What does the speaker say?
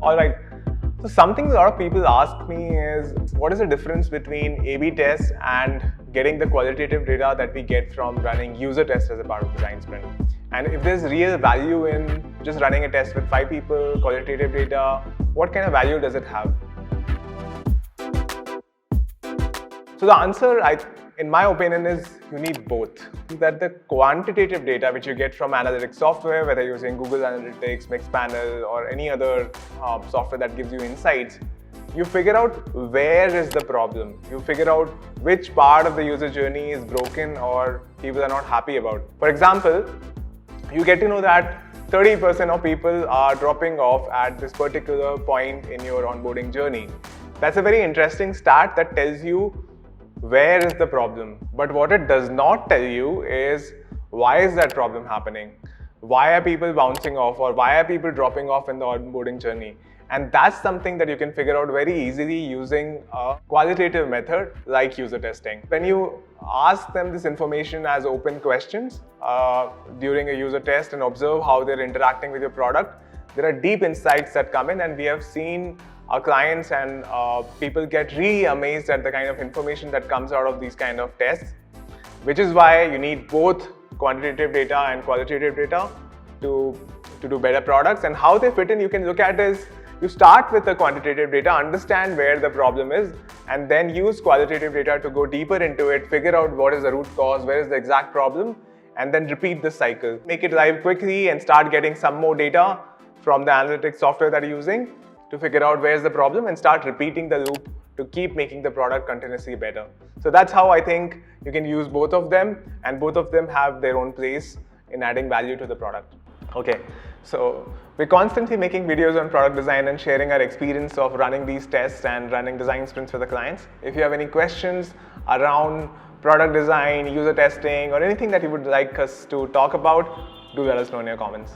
Alright, so something a lot of people ask me is, what is the difference between A/B tests and getting the qualitative data that we get from running user tests as a part of design sprint? And if there's real value in just running a test with 5 people, qualitative data, what kind of value does it have? So the answer, in my opinion, is you need both. That the quantitative data which you get from analytics software, whether using Google Analytics, Mixpanel, or any other software that gives you insights, you figure out where is the problem. You figure out which part of the user journey is broken or people are not happy about. For example, you get to know that 30% of people are dropping off at this particular point in your onboarding journey. That's a very interesting stat that tells you where is the problem. But what it does not tell you is why is that problem happening? Why are people bouncing off, or why are people dropping off in the onboarding journey? And that's something that you can figure out very easily using a qualitative method like user testing. When you ask them this information as open questions during a user test and observe how they're interacting with your product, there are deep insights that come in, and we have seen our clients and people get really amazed at the kind of information that comes out of these kind of tests, which is why you need both quantitative data and qualitative data to do better products. And how they fit in, you can look at is, you start with the quantitative data, understand where the problem is, and then use qualitative data to go deeper into it, figure out what is the root cause, where is the exact problem, and then repeat this cycle. Make it live quickly and start getting some more data from the analytics software that you're using to figure out where's the problem and start repeating the loop to keep making the product continuously better. So that's how I think you can use both of them, and both of them have their own place in adding value to the product. Okay, so we're constantly making videos on product design and sharing our experience of running these tests and running design sprints for the clients. If you have any questions around product design, user testing, or anything that you would like us to talk about, do let us know in your comments.